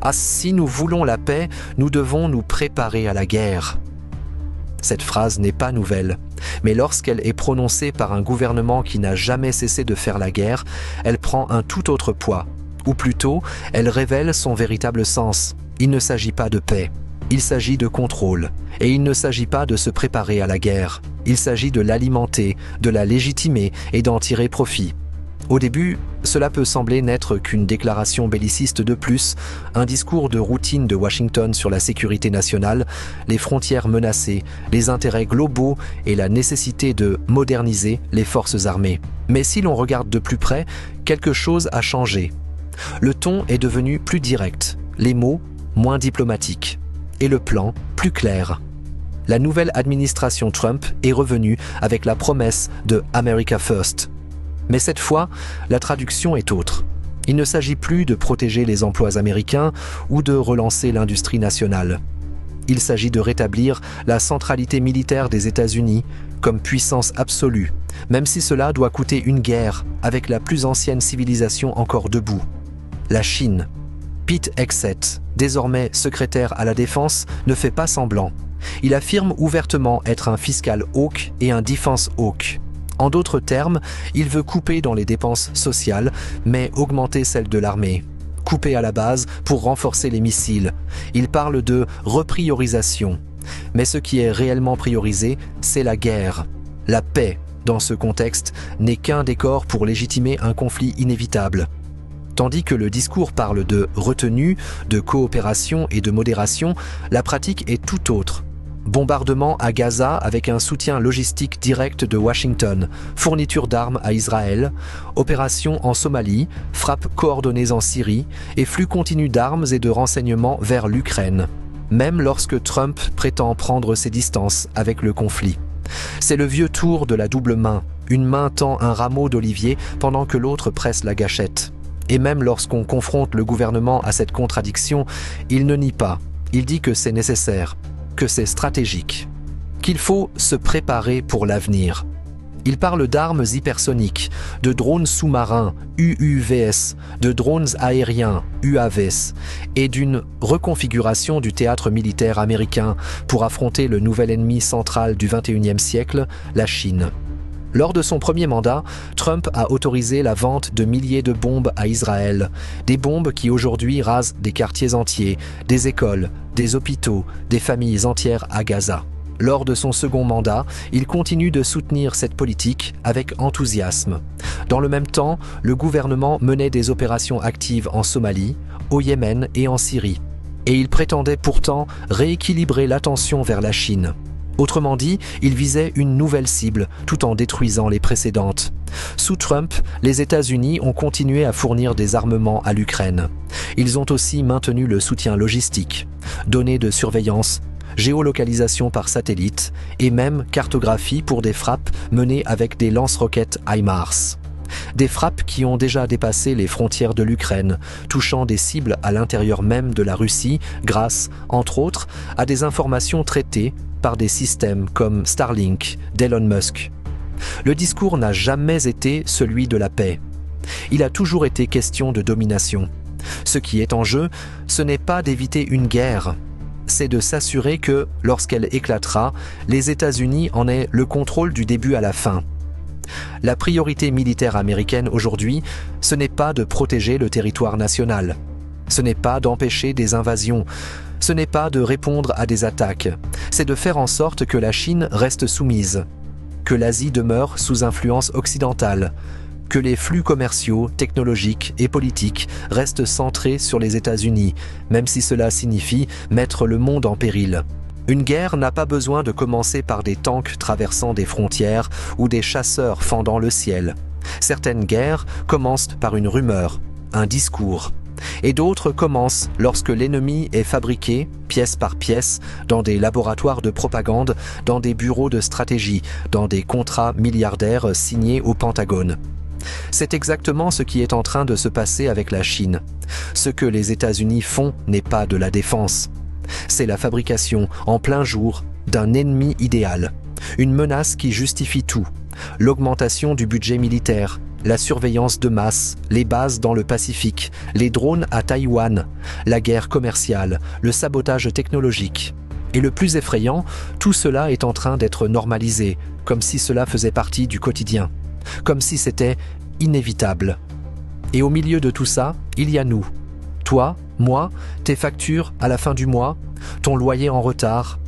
Ah, si nous voulons la paix, nous devons nous préparer à la guerre. Cette phrase n'est pas nouvelle, mais lorsqu'elle est prononcée par un gouvernement qui n'a jamais cessé de faire la guerre, elle prend un tout autre poids, ou plutôt, elle révèle son véritable sens. Il ne s'agit pas de paix, il s'agit de contrôle, et il ne s'agit pas de se préparer à la guerre. Il s'agit de l'alimenter, de la légitimer et d'en tirer profit. Au début, cela peut sembler n'être qu'une déclaration belliciste de plus, un discours de routine de Washington sur la sécurité nationale, les frontières menacées, les intérêts globaux et la nécessité de moderniser les forces armées. Mais si l'on regarde de plus près, quelque chose a changé. Le ton est devenu plus direct, les mots moins diplomatiques, et le plan plus clair. La nouvelle administration Trump est revenue avec la promesse de America First. Mais cette fois, la traduction est autre. Il ne s'agit plus de protéger les emplois américains ou de relancer l'industrie nationale. Il s'agit de rétablir la centralité militaire des États-Unis comme puissance absolue, même si cela doit coûter une guerre avec la plus ancienne civilisation encore debout, la Chine. Pete Hegseth, désormais secrétaire à la Défense, ne fait pas semblant. Il affirme ouvertement être un fiscal hawk et un defense hawk. En d'autres termes, il veut couper dans les dépenses sociales, mais augmenter celles de l'armée. Couper à la base pour renforcer les missiles. Il parle de repriorisation. Mais ce qui est réellement priorisé, c'est la guerre. La paix, dans ce contexte, n'est qu'un décor pour légitimer un conflit inévitable. Tandis que le discours parle de retenue, de coopération et de modération, la pratique est tout autre. Bombardement à Gaza avec un soutien logistique direct de Washington, fourniture d'armes à Israël, opération en Somalie, frappes coordonnées en Syrie et flux continu d'armes et de renseignements vers l'Ukraine, même lorsque Trump prétend prendre ses distances avec le conflit. C'est le vieux tour de la double main, une main tend un rameau d'olivier pendant que l'autre presse la gâchette. Et même lorsqu'on confronte le gouvernement à cette contradiction, il ne nie pas, il dit que c'est nécessaire, que c'est stratégique, qu'il faut se préparer pour l'avenir. Il parle d'armes hypersoniques, de drones sous-marins, UUVS, de drones aériens, UAVs, et d'une reconfiguration du théâtre militaire américain pour affronter le nouvel ennemi central du XXIe siècle, la Chine. Lors de son premier mandat, Trump a autorisé la vente de milliers de bombes à Israël, des bombes qui aujourd'hui rasent des quartiers entiers, des écoles, des hôpitaux, des familles entières à Gaza. Lors de son second mandat, il continue de soutenir cette politique avec enthousiasme. Dans le même temps, le gouvernement menait des opérations actives en Somalie, au Yémen et en Syrie. Et il prétendait pourtant rééquilibrer l'attention vers la Chine. Autrement dit, il visait une nouvelle cible, tout en détruisant les précédentes. Sous Trump, les États-Unis ont continué à fournir des armements à l'Ukraine. Ils ont aussi maintenu le soutien logistique, données de surveillance, géolocalisation par satellite et même cartographie pour des frappes menées avec des lance-roquettes HIMARS. Des frappes qui ont déjà dépassé les frontières de l'Ukraine, touchant des cibles à l'intérieur même de la Russie grâce, entre autres, à des informations traitées par des systèmes comme Starlink d'Elon Musk. Le discours n'a jamais été celui de la paix. Il a toujours été question de domination. Ce qui est en jeu, ce n'est pas d'éviter une guerre, c'est de s'assurer que, lorsqu'elle éclatera, les États-Unis en aient le contrôle du début à la fin. La priorité militaire américaine aujourd'hui, ce n'est pas de protéger le territoire national. Ce n'est pas d'empêcher des invasions. Ce n'est pas de répondre à des attaques. C'est de faire en sorte que la Chine reste soumise, que l'Asie demeure sous influence occidentale, que les flux commerciaux, technologiques et politiques restent centrés sur les États-Unis, même si cela signifie mettre le monde en péril. Une guerre n'a pas besoin de commencer par des tanks traversant des frontières ou des chasseurs fendant le ciel. Certaines guerres commencent par une rumeur, un discours. Et d'autres commencent lorsque l'ennemi est fabriqué, pièce par pièce, dans des laboratoires de propagande, dans des bureaux de stratégie, dans des contrats milliardaires signés au Pentagone. C'est exactement ce qui est en train de se passer avec la Chine. Ce que les États-Unis font n'est pas de la défense. C'est la fabrication, en plein jour, d'un ennemi idéal. Une menace qui justifie tout. L'augmentation du budget militaire, la surveillance de masse, les bases dans le Pacifique, les drones à Taïwan, la guerre commerciale, le sabotage technologique. Et le plus effrayant, tout cela est en train d'être normalisé, comme si cela faisait partie du quotidien, comme si c'était inévitable. Et au milieu de tout ça, il y a nous. Toi, moi, tes factures à la fin du mois, ton loyer en retard,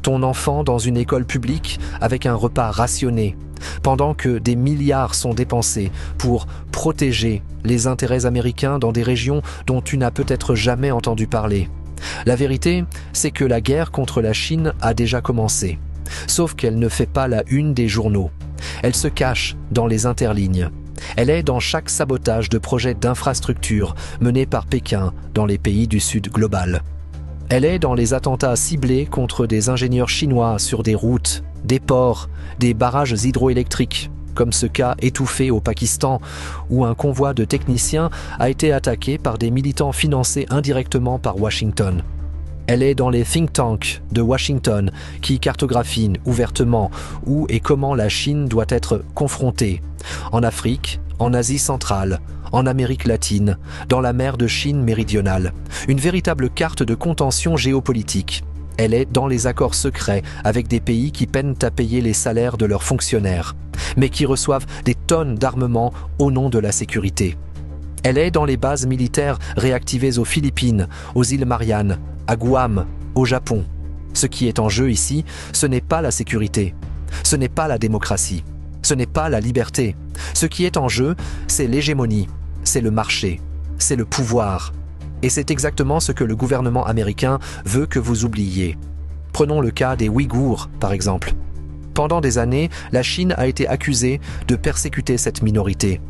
ton enfant dans une école publique avec un repas rationné, pendant que des milliards sont dépensés pour protéger les intérêts américains dans des régions dont tu n'as peut-être jamais entendu parler. La vérité, c'est que la guerre contre la Chine a déjà commencé, sauf qu'elle ne fait pas la une des journaux. Elle se cache dans les interlignes. Elle est dans chaque sabotage de projets d'infrastructures menés par Pékin dans les pays du Sud global. Elle est dans les attentats ciblés contre des ingénieurs chinois sur des routes, des ports, des barrages hydroélectriques, comme ce cas étouffé au Pakistan, où un convoi de techniciens a été attaqué par des militants financés indirectement par Washington. Elle est dans les think tanks de Washington qui cartographient ouvertement où et comment la Chine doit être confrontée, en Afrique, en Asie centrale, en Amérique latine, dans la mer de Chine méridionale. Une véritable carte de contention géopolitique. Elle est dans les accords secrets avec des pays qui peinent à payer les salaires de leurs fonctionnaires, mais qui reçoivent des tonnes d'armement au nom de la sécurité. Elle est dans les bases militaires réactivées aux Philippines, aux îles Mariannes, à Guam, au Japon. Ce qui est en jeu ici, ce n'est pas la sécurité, ce n'est pas la démocratie, ce n'est pas la liberté. Ce qui est en jeu, c'est l'hégémonie, c'est le marché, c'est le pouvoir. Et c'est exactement ce que le gouvernement américain veut que vous oubliez. Prenons le cas des Ouïghours, par exemple. Pendant des années, la Chine a été accusée de persécuter cette minorité.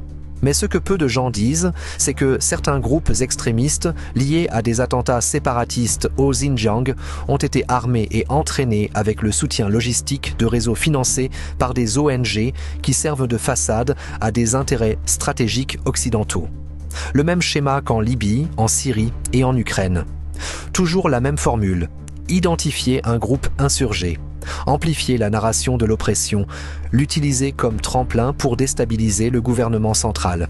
Mais ce que peu de gens disent, c'est que certains groupes extrémistes liés à des attentats séparatistes au Xinjiang ont été armés et entraînés avec le soutien logistique de réseaux financés par des ONG qui servent de façade à des intérêts stratégiques occidentaux. Le même schéma qu'en Libye, en Syrie et en Ukraine. Toujours la même formule, identifier un groupe insurgé. Amplifier la narration de l'oppression, l'utiliser comme tremplin pour déstabiliser le gouvernement central.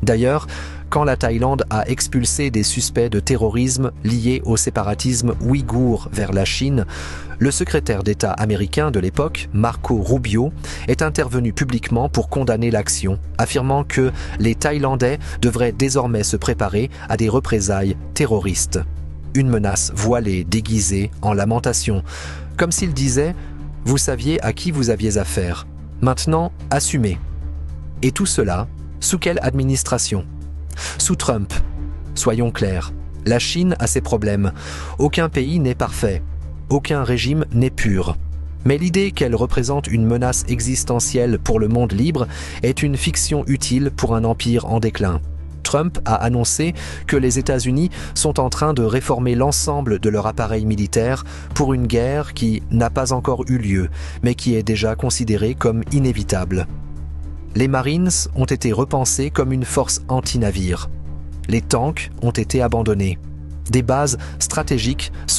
D'ailleurs, quand la Thaïlande a expulsé des suspects de terrorisme liés au séparatisme ouïghour vers la Chine, le secrétaire d'État américain de l'époque, Marco Rubio, est intervenu publiquement pour condamner l'action, affirmant que les Thaïlandais devraient désormais se préparer à des représailles terroristes. Une menace voilée, déguisée, en lamentation, comme s'il disait « Vous saviez à qui vous aviez affaire. Maintenant, assumez. » Et tout cela, sous quelle administration? Sous Trump. Soyons clairs, la Chine a ses problèmes. Aucun pays n'est parfait. Aucun régime n'est pur. Mais l'idée qu'elle représente une menace existentielle pour le monde libre est une fiction utile pour un empire en déclin. Trump a annoncé que les États-Unis sont en train de réformer l'ensemble de leur appareil militaire pour une guerre qui n'a pas encore eu lieu, mais qui est déjà considérée comme inévitable. Les Marines ont été repensés comme une force anti-navire. Les tanks ont été abandonnés. Des bases stratégiques sont